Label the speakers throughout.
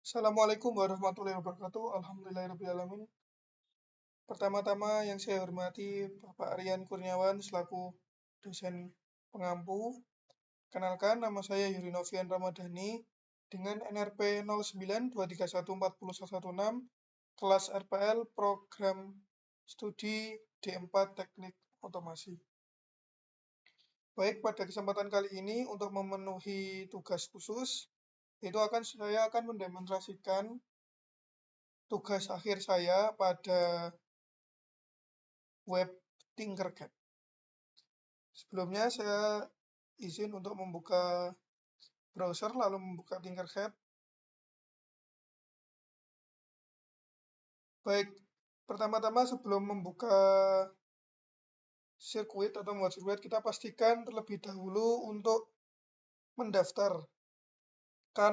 Speaker 1: Assalamualaikum warahmatullahi wabarakatuh. Alhamdulillahirrahmanirrahim. Pertama-tama yang saya hormati Bapak Aryan Kurniawan selaku dosen pengampu. Kenalkan, nama saya Yuri Novian Ramadhani dengan NRP 0923140116, kelas RPL Program Studi D4 Teknik Otomasi. Baik, pada kesempatan kali ini untuk memenuhi tugas khusus, saya akan mendemonstrasikan tugas akhir saya pada web Tinkercad. Sebelumnya saya izin untuk membuka browser lalu membuka Tinkercad. Baik, pertama-tama sebelum membuka sirkuit atau membuat sirkuit, kita pastikan terlebih dahulu untuk mendaftarkan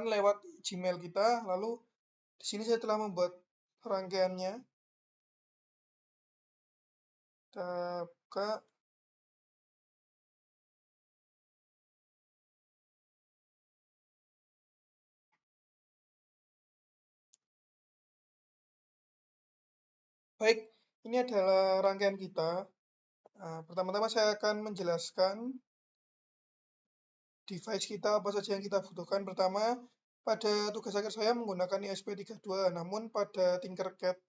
Speaker 1: lewat Gmail kita. Lalu di sini saya telah membuat rangkaiannya. Kita buka. Baik, ini adalah rangkaian kita. Pertama-tama saya akan menjelaskan device kita apa saja yang kita butuhkan. Pertama, pada tugas akhir saya menggunakan ESP32, namun pada Tinkercad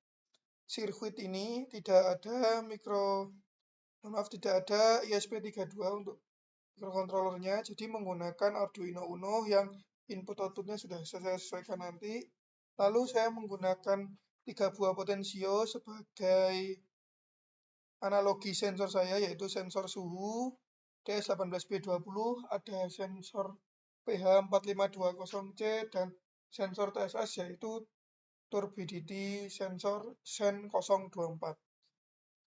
Speaker 1: sirkuit ini tidak ada ESP32 untuk microcontrollernya, jadi menggunakan Arduino Uno yang input-outputnya sudah saya sesuaikan nanti. Lalu saya menggunakan 3 buah potensio sebagai analogi sensor saya, yaitu sensor suhu DS18B20, ada sensor PH4520C, dan sensor TSS yaitu turbidity sensor SEN024.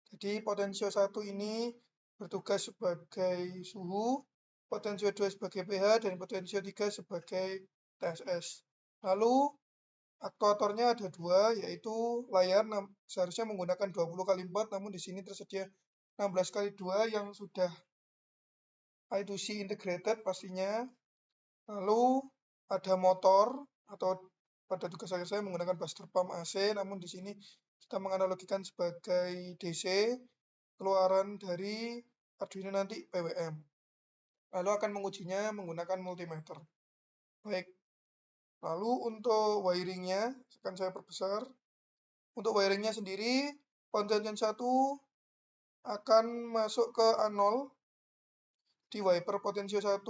Speaker 1: Jadi potensio 1 ini bertugas sebagai suhu, potensio 2 sebagai pH, dan potensio 3 sebagai TSS. Lalu aktuatornya ada 2, yaitu layar seharusnya menggunakan 20x4, namun di sini tersedia 16x2 yang sudah I2C integrated pastinya. Lalu ada motor, atau pada tugas saya menggunakan booster pump AC, namun di sini kita menganalogikan sebagai DC, keluaran dari Arduino nanti PWM. Lalu akan mengujinya menggunakan multimeter. Baik, lalu untuk wiringnya akan saya perbesar. Untuk wiringnya sendiri, konsentrasi 1 akan masuk ke A0, di wiper potensio 1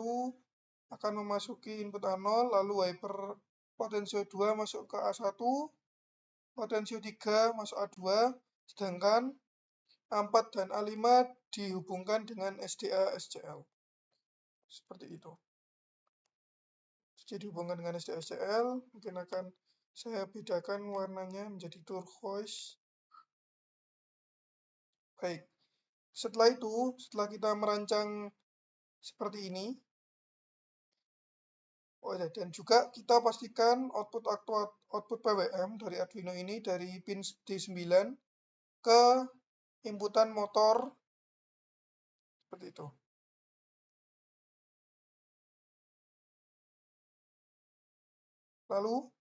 Speaker 1: akan memasuki input A0, lalu wiper potensio 2 masuk ke A1, potensio 3 masuk A2, sedangkan A4 dan A5 dihubungkan dengan SDA SCL. Seperti itu. Jadi dihubungkan dengan SDA SCL, mungkin akan saya bedakan warnanya menjadi turquoise. Baik. Setelah itu, setelah kita merancang seperti ini, dan juga kita pastikan output PWM dari Arduino ini dari pin D9 ke inputan motor seperti itu. Lalu,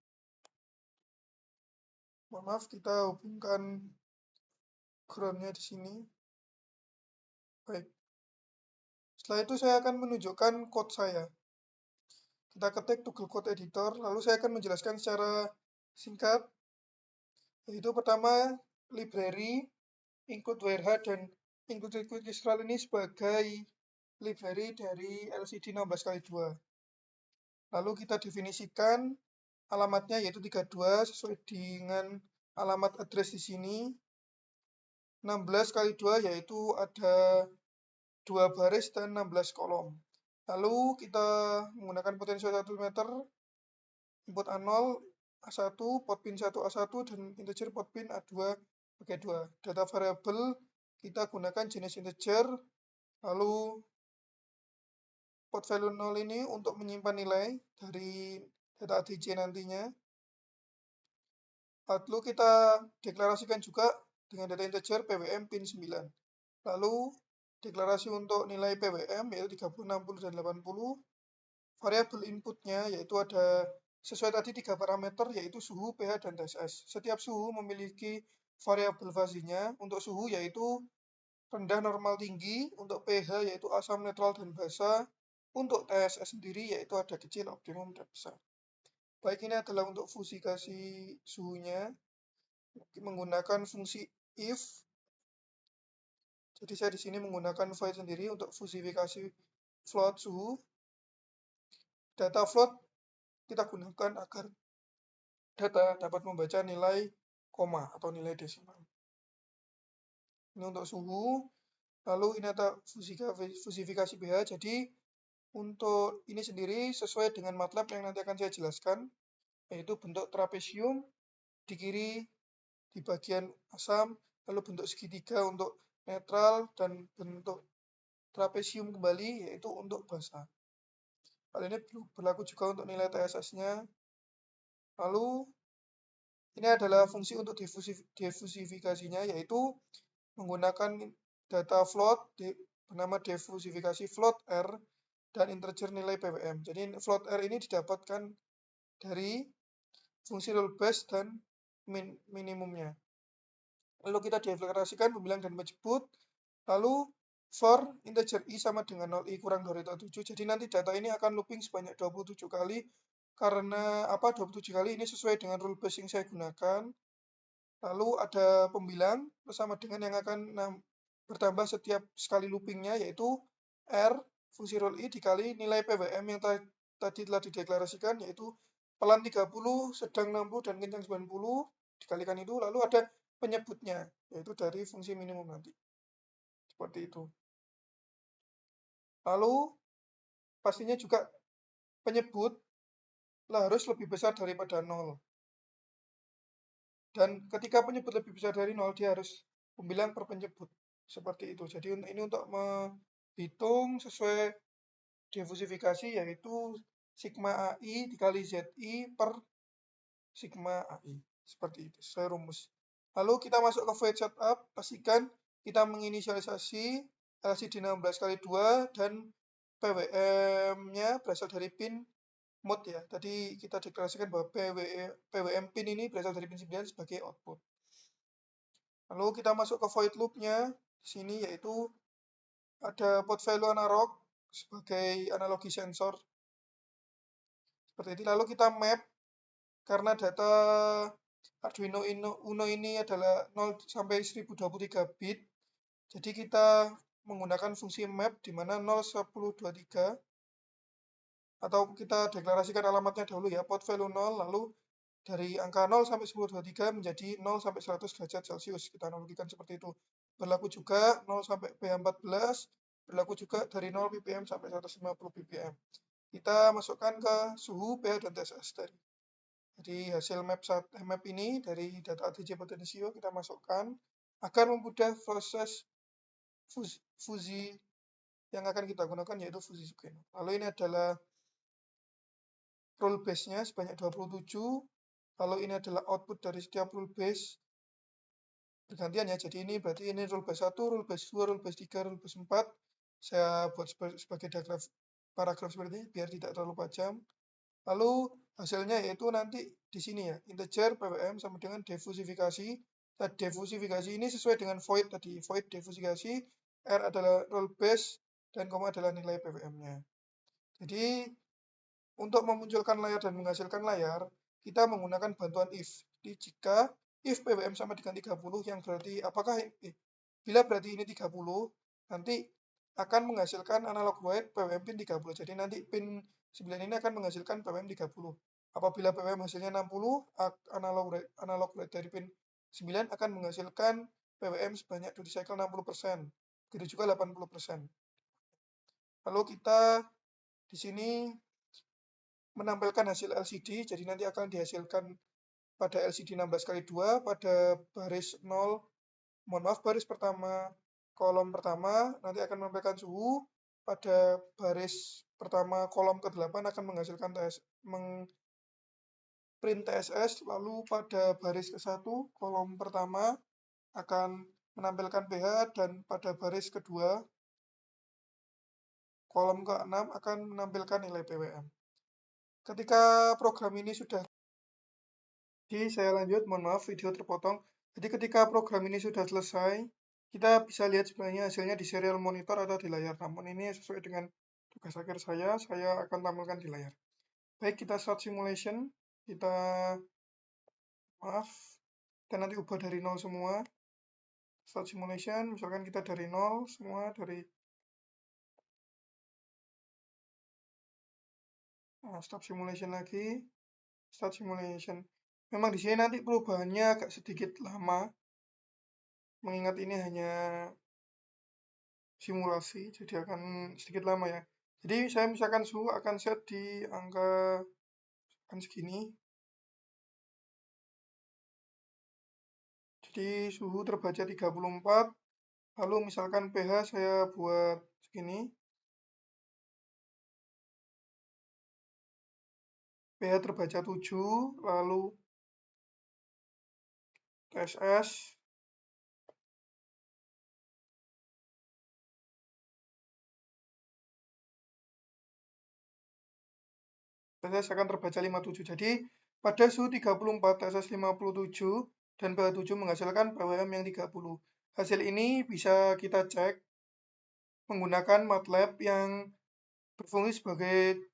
Speaker 1: mohon maaf, kita hubungkan groundnya di sini. Baik. Setelah itu saya akan menunjukkan code saya. Kita ketik Toggle Code Editor, lalu saya akan menjelaskan secara singkat, yaitu pertama, library, include WireHard, dan include Quick Install ini sebagai library dari LCD 16x2. Lalu kita definisikan alamatnya yaitu 32 sesuai dengan alamat address di sini. 16x2 yaitu ada 2 baris dan 16 kolom. Lalu kita menggunakan potensio 1 meter, input A0, A1, port pin 1 A1, dan integer port pin A2 sebagai 2. Data variabel kita gunakan jenis integer, lalu port value 0 ini untuk menyimpan nilai dari data ADC nantinya. Lalu kita deklarasikan juga dengan data integer PWM pin 9. Lalu deklarasi untuk nilai PWM yaitu 30, 60, dan 80. Variabel inputnya yaitu ada sesuai tadi 3 parameter yaitu suhu, pH, dan TSS. Setiap suhu memiliki variabel fasinya. Untuk suhu yaitu rendah, normal, tinggi. Untuk pH yaitu asam, netral, dan basa. Untuk TSS sendiri yaitu ada kecil, optimum, dan besar. Baik, ini adalah untuk fusifikasi suhunya menggunakan fungsi if. Jadi saya di sini menggunakan void sendiri untuk fusifikasi float suhu. Data float kita gunakan agar data dapat membaca nilai koma atau nilai desimal. Ini untuk suhu. Lalu ini ada fusifikasi pH. Jadi untuk ini sendiri sesuai dengan MATLAB yang nanti akan saya jelaskan, yaitu bentuk trapesium di kiri di bagian asam, lalu bentuk segitiga untuk netral, dan bentuk trapesium kembali yaitu untuk basa. Hal ini berlaku juga untuk nilai TSS-nya. Lalu ini adalah fungsi untuk difusifikasinya, yaitu menggunakan data float bernama difusifikasi float R dan integer nilai ppm. Jadi float R ini didapatkan dari fungsi rule base dan minimumnya. Lalu kita deklarasikan pembilang dan penjemput. Lalu for integer i sama dengan 0, i kurang dari 7. Jadi nanti data ini akan looping sebanyak 27 kali. Karena apa 27 kali ini sesuai dengan rule base yang saya gunakan. Lalu ada pembilang bersama dengan yang akan bertambah setiap sekali loopingnya, yaitu R fungsi roll i dikali nilai PWM yang tadi telah dideklarasikan, yaitu pelan 30, sedang 60, dan kencang 90, dikalikan itu. Lalu ada penyebutnya, yaitu dari fungsi minimum nanti. Seperti itu. Lalu pastinya juga penyebut harus lebih besar daripada 0. Dan ketika penyebut lebih besar dari 0, dia harus pembilang per penyebut. Seperti itu. Jadi ini untuk menghitung sesuai difusifikasi, yaitu sigma AI dikali ZI per sigma AI. Seperti itu, sesuai rumus. Lalu kita masuk ke void setup, pastikan kita menginisialisasi LCD 16 kali 2 dan PWM-nya berasal dari pin mode ya. Tadi kita deklarasikan bahwa PWM pin ini berasal dari pin 9 sebagai output. Lalu kita masuk ke void loop-nya di sini, yaitu ada port value analog sebagai analogi sensor. Seperti ini. Lalu kita map karena data Arduino Uno ini adalah 0 sampai 1023 bit. Jadi kita menggunakan fungsi map di mana 0, 10, 23, atau kita deklarasikan alamatnya dahulu ya, port value 0, lalu dari angka 0 sampai 1023 menjadi 0 sampai 100 derajat Celcius. Kita analogikan seperti itu. Berlaku juga 0 sampai pH14, berlaku juga dari 0 ppm sampai 150 ppm. Kita masukkan ke suhu, pH, dan TSS tadi. Jadi hasil map ini dari data ATC potensio kita masukkan agar mempermudah proses fusi yang akan kita gunakan, yaitu fusi Sugeno. Lalu ini adalah rule base-nya sebanyak 27. Lalu ini adalah output dari setiap rule base bergantian ya. Jadi ini berarti ini rule base 1, rule base 2, rule base 3, rule base 4. Saya buat sebagai diagram paragraf seperti ini biar tidak terlalu panjang. Lalu hasilnya yaitu nanti di sini ya, integer PWM sama dengan difusifikasi. Difusifikasi ini sesuai dengan void tadi. Void difusifikasi, R adalah rule base, dan koma adalah nilai PWM-nya. Jadi untuk memunculkan layar dan menghasilkan layar, kita menggunakan bantuan if. Jadi jika if PWM sama dengan 30, yang berarti apakah bila berarti ini 30, nanti akan menghasilkan analog write PWM pin 30. Jadi nanti pin 9 ini akan menghasilkan PWM 30. Apabila PWM hasilnya 60, analog write dari pin 9 akan menghasilkan PWM sebanyak duty cycle 60%. Begitu juga 80%. Lalu kita di sini menampilkan hasil LCD, jadi nanti akan dihasilkan pada LCD 16 kali 2 pada baris 0, baris pertama, kolom pertama nanti akan menampilkan suhu, pada baris pertama kolom ke-8 akan menghasilkan print TSS, lalu pada baris ke-1 kolom pertama akan menampilkan pH, dan pada baris kedua kolom ke-6 akan menampilkan nilai PWM. Ketika program ini sudah, jadi saya lanjut, mohon maaf video terpotong. Jadi ketika program ini sudah selesai, kita bisa lihat sebenarnya hasilnya di serial monitor atau di layar. Namun ini sesuai dengan tugas akhir saya akan tampilkan di layar. Baik, kita start simulation. Kita, maaf, kita nanti ubah dari 0 semua. Start simulation, misalkan kita dari 0 semua, dari stop simulation lagi, start simulation. Memang di sini nanti perubahannya agak sedikit lama, mengingat ini hanya simulasi, jadi akan sedikit lama ya. Jadi saya misalkan suhu akan set di angka akan segini. Jadi suhu terbaca 34, lalu misalkan pH saya buat segini. pH terbaca 7, lalu TSS akan terbaca 57. Jadi pada suhu 34, TSS 57, dan pH 7 menghasilkan PWM yang 30. Hasil ini bisa kita cek menggunakan MATLAB yang berfungsi sebagai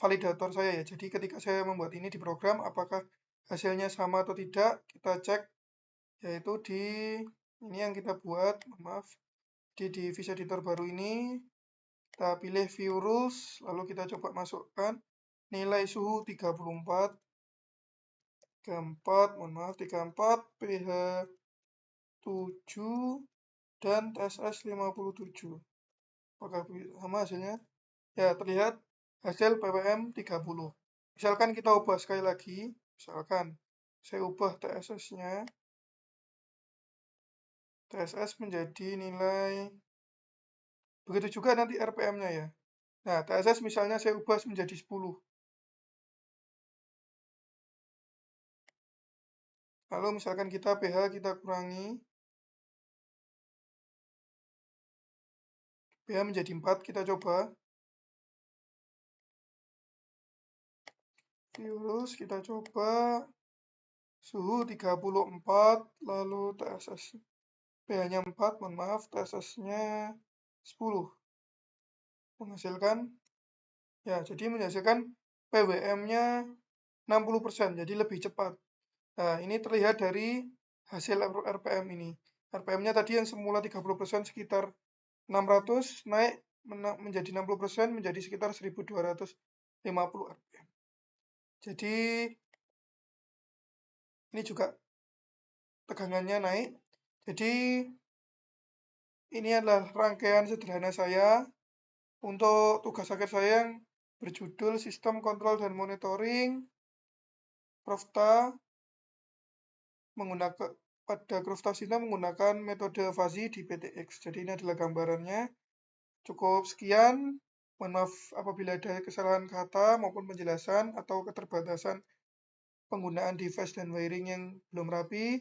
Speaker 1: validator saya ya. Jadi ketika saya membuat ini di program, apakah hasilnya sama atau tidak, kita cek, yaitu di ini yang kita buat, maaf, di Visual Editor baru ini, kita pilih View Rules, lalu kita coba masukkan nilai suhu 34, 34, mohon maaf, 34, pH 7, dan TSS 57. Apakah sama hasilnya? Ya, terlihat hasil PWM 30. Misalkan kita ubah sekali lagi, misalkan saya ubah TSS-nya, TSS menjadi nilai, begitu juga nanti RPM-nya ya. Nah, TSS misalnya saya ubah menjadi 10. Lalu misalkan kita pH kita kurangi, pH menjadi 4, kita coba. Virus, kita coba suhu 34, lalu TSS pH-nya 4, mohon maaf, TSS-nya 10. Menghasilkan, ya, jadi menghasilkan PWM-nya 60%, jadi lebih cepat. Nah, ini terlihat dari hasil RPM ini. RPM-nya tadi yang semula 30% sekitar 600, naik menjadi 60% menjadi sekitar 1250 RPM. Jadi ini juga tegangannya naik. Jadi ini adalah rangkaian sederhana saya untuk tugas akhir saya yang berjudul Sistem Kontrol dan Monitoring Profta menggunakan pada Crofta System menggunakan metode fuzzy di PTX. Jadi ini adalah gambarannya. Cukup sekian. Mohon maaf apabila ada kesalahan kata maupun penjelasan atau keterbatasan penggunaan device dan wiring yang belum rapi.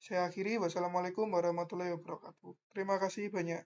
Speaker 1: Saya akhiri. Wassalamualaikum warahmatullahi wabarakatuh. Terima kasih banyak.